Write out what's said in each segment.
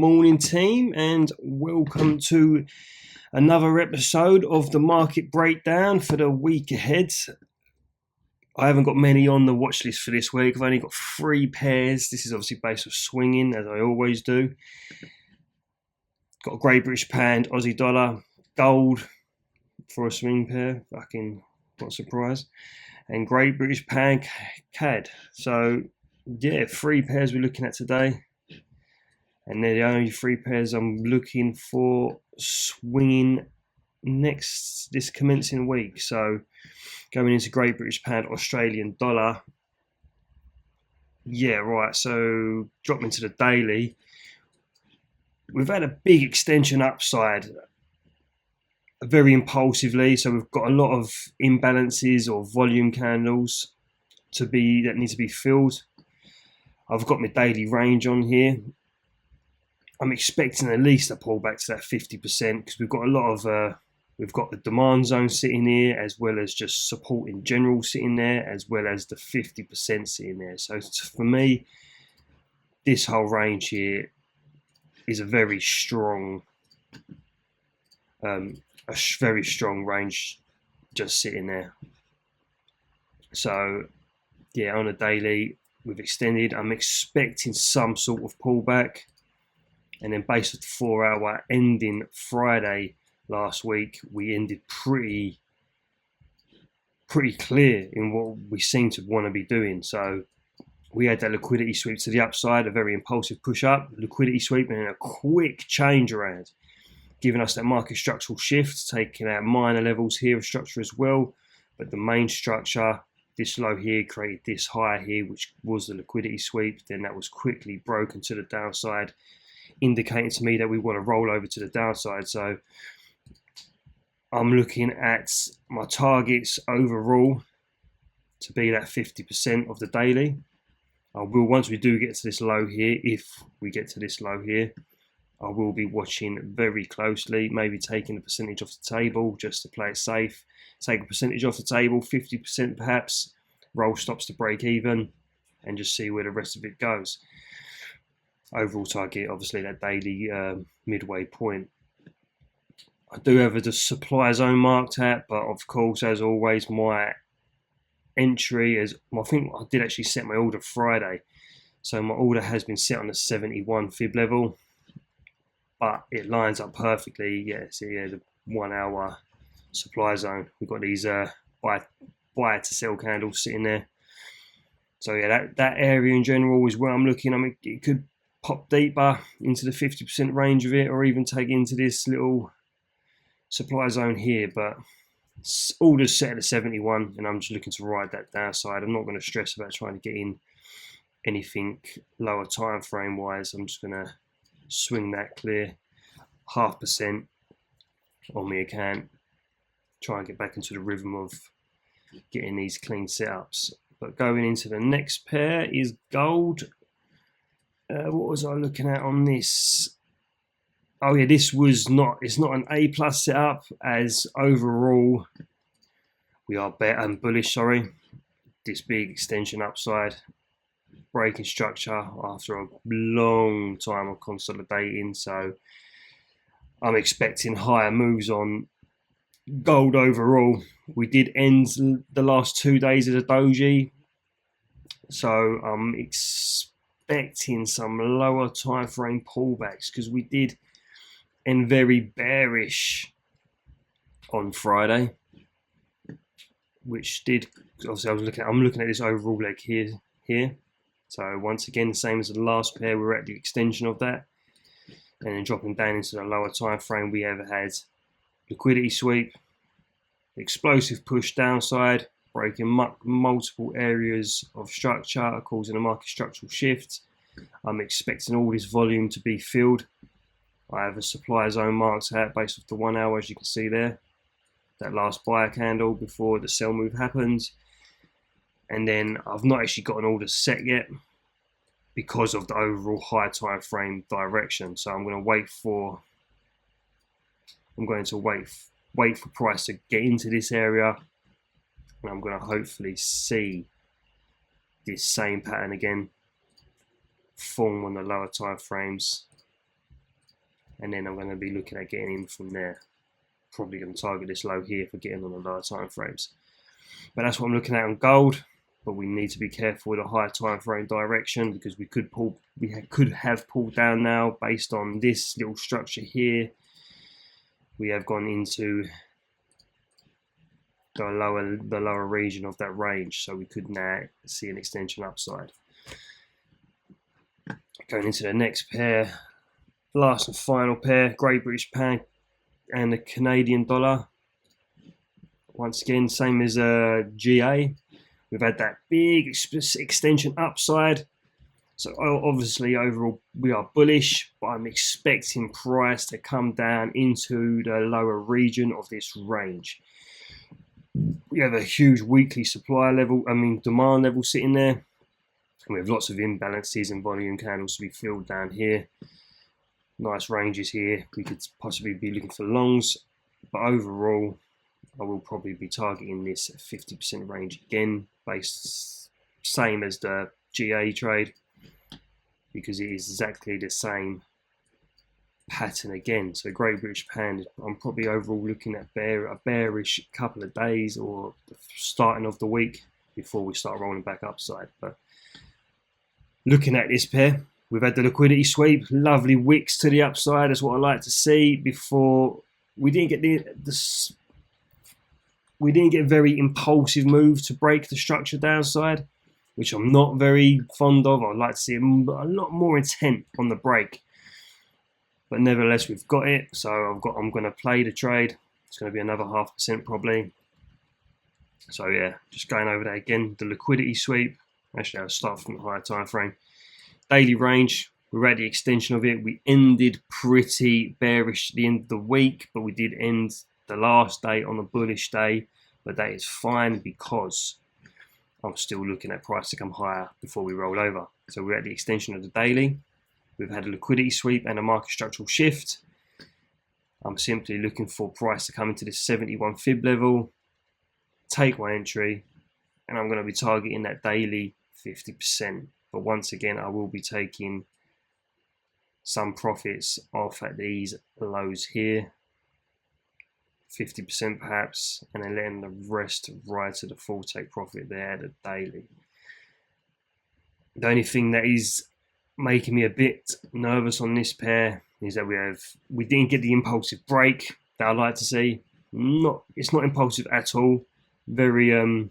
morning, team, and welcome to another episode of the market breakdown for the week ahead. I haven't got many on the watch list for this week. I've only got 3 pairs. This is obviously based on swinging, as I always do. Got a Great British Pound, Aussie dollar, gold for a swing pair. Fucking not surprised. And Great British Pound CAD. So, yeah, 3 pairs we're looking at today. And they're the only 3 pairs I'm looking for swinging this commencing week. So going into Great British Pound, Australian dollar. Yeah, right. So dropping to the daily. We've had a big extension upside very impulsively. So we've got a lot of imbalances or volume candles that need to be filled. I've got my daily range on here. I'm expecting at least a pullback to that 50% because we've got a lot of we've got the demand zone sitting here, as well as just support in general sitting there, as well as the 50% sitting there. So for me, this whole range here is a very strong range just sitting there. So yeah, on a daily we've extended. I'm expecting some sort of pullback. And then based on the 4-hour ending Friday last week, we ended pretty clear in what we seem to want to be doing. So we had that liquidity sweep to the upside, a very impulsive push up, liquidity sweep, and then a quick change around, giving us that market structural shift, taking out minor levels here of structure as well. But the main structure, this low here created this high here, which was the liquidity sweep. Then that was quickly broken to the downside, indicating to me that we want to roll over to the downside. So I'm looking at my targets overall to be that 50% of the daily. Once we do get to this low here, if we get to this low here, I will be watching very closely, maybe taking a percentage off the table just to play it safe. Take a percentage off the table, 50% perhaps, roll stops to break even, and just see where the rest of it goes. Overall target, obviously, that daily midway point. I do have the supply zone marked at, but of course, as always, my entry is, I think I did actually set my order Friday. So my order has been set on the 71 fib level, but it lines up perfectly. Yeah, so yeah, the 1 hour supply zone. We've got these buy to sell candles sitting there. So yeah, that area in general is where I'm looking. I mean, it could pop deeper into the 50% range of it, or even take into this little supply zone here, but orders set at the 71, and I'm just looking to ride that downside. I'm not going to stress about trying to get in anything lower time frame wise. I'm just going to swing that clear 0.5% on my account, try and get back into the rhythm of getting these clean setups. But going into the next pair is gold. What was I looking at on this? Oh yeah, it's not an A plus setup, as overall we are bullish. Sorry, this big extension upside, breaking structure after a long time of consolidating. So I'm expecting higher moves on gold overall. We did end the last 2 days as a doji, so I'm expecting some lower time frame pullbacks, because we did end very bearish on Friday, which did, obviously I'm looking at this overall leg here. So once again, same as the last pair, we're at the extension of that, and then dropping down into the lower time frame, we have had liquidity sweep, explosive push downside, breaking multiple areas of structure, causing a market structural shift. I'm expecting all this volume to be filled. I have a supply zone marked out based off the 1 hour, as you can see there. That last buyer candle before the sell move happens. And then I've not actually got an order set yet because of the overall high time frame direction. So I'm going to wait for price to get into this area, and I'm going to hopefully see this same pattern again form on the lower time frames and then I'm going to be looking at getting in from there. Probably going to target this low here for getting on the lower time frames. But that's what I'm looking at on gold. But we need to be careful with a higher time frame direction, because we could have pulled down now based on this little structure here. We have gone into the lower region of that range, so we could now see an extension upside. Going into the next pair, last and final pair, Great British Pound and the Canadian dollar. Once again, same as GA. We've had that big extension upside. So obviously overall we are bullish, but I'm expecting price to come down into the lower region of this range. We have a huge weekly demand level sitting there. We have lots of imbalances and volume candles to be filled down here. Nice ranges here. We could possibly be looking for longs, but overall I will probably be targeting this 50% range again, based same as the GA trade, because it is exactly the same pattern again. So Great British Pound, I'm probably overall looking at a bearish couple of days or the starting of the week before we start rolling back upside. But looking at this pair, we've had the liquidity sweep, lovely wicks to the upside. That's what I like to see. Before we didn't get we didn't get a very impulsive move to break the structure downside, which I'm not very fond of. I'd like to see a lot more intent on the break. But nevertheless, we've got it. So I'm going to play the trade. It's going to be another 0.5% probably. So yeah, just going over that again. The liquidity sweep. Actually, I'll start from the higher time frame. Daily range. We're at the extension of it. We ended pretty bearish at the end of the week, but we did end the last day on a bullish day. But that is fine, because I'm still looking at price to come higher before we roll over. So we're at the extension of the daily. We've had a liquidity sweep and a market structural shift. I'm simply looking for price to come into this 71 fib level, take my entry, and I'm going to be targeting that daily 50%. But once again, I will be taking some profits off at these lows here, 50% perhaps, and then letting the rest ride to the full take profit there at the daily. The only thing that is making me a bit nervous on this pair is that we didn't get the impulsive break that I like to see. It's not impulsive at all. Very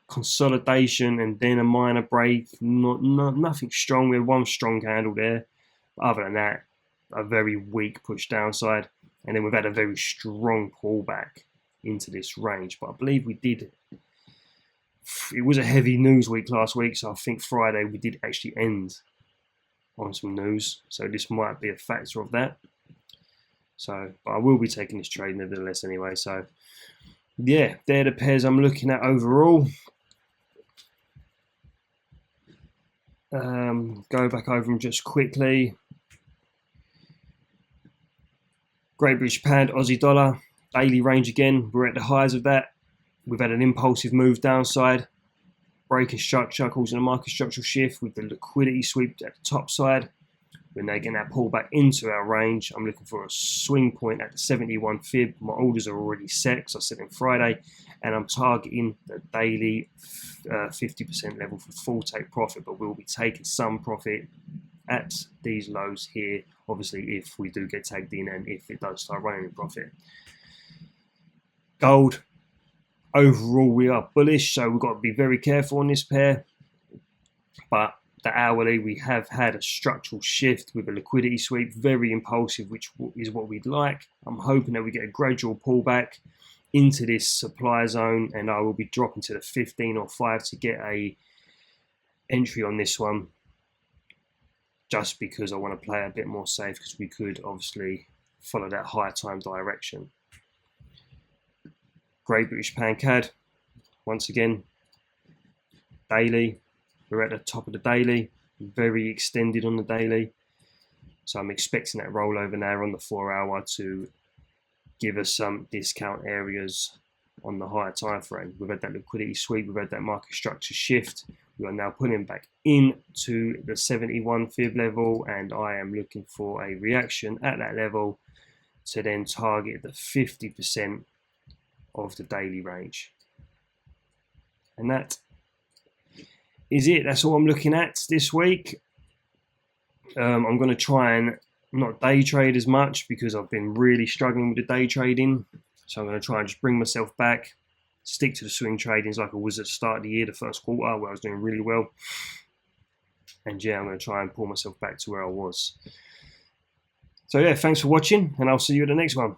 consolidation and then a minor break. Nothing strong. We had one strong candle there. But other than that, a very weak push downside. And then we've had a very strong pullback into this range. But I believe we did. It was a heavy news week last week, so I think Friday we did actually end on some news. So this might be a factor of that. So, but I will be taking this trade nevertheless anyway. So, yeah, they're the pairs I'm looking at overall. Go back over them just quickly. Great British Pound, Aussie dollar, daily range again. We're at the highs of that. We've had an impulsive move downside, breaking structure, causing a market structural shift with the liquidity sweep at the top side. We're now getting that pullback into our range. I'm looking for a swing point at the 71 fib. My orders are already set because I said on Friday, and I'm targeting the daily 50% level for full take profit, but we'll be taking some profit at these lows here, obviously if we do get tagged in and if it does start running in profit. Gold, overall we are bullish, so we've got to be very careful on this pair. But the hourly, we have had a structural shift with a liquidity sweep, very impulsive, which is what we'd like. I'm hoping that we get a gradual pullback into this supply zone, and I will be dropping to the 15 or 5 to get a entry on this one, just because I want to play a bit more safe, because we could obviously follow that higher time direction. Great British Pound CAD, once again, daily. We're at the top of the daily, very extended on the daily. So I'm expecting that rollover now on the 4 hour to give us some discount areas on the higher time frame. We've had that liquidity sweep, we've had that market structure shift. We are now pulling back into the 71 fib level, and I am looking for a reaction at that level to then target the 50% of the daily range. And that is it. That's all I'm looking at this week. I'm going to try and not day trade as much because I've been really struggling with the day trading. So I'm going to try and just bring myself back, stick to the swing tradings like I was at the start of the year, the first quarter, where I was doing really well. And yeah, I'm going to try and pull myself back to where I was. So yeah, thanks for watching, and I'll see you at the next one.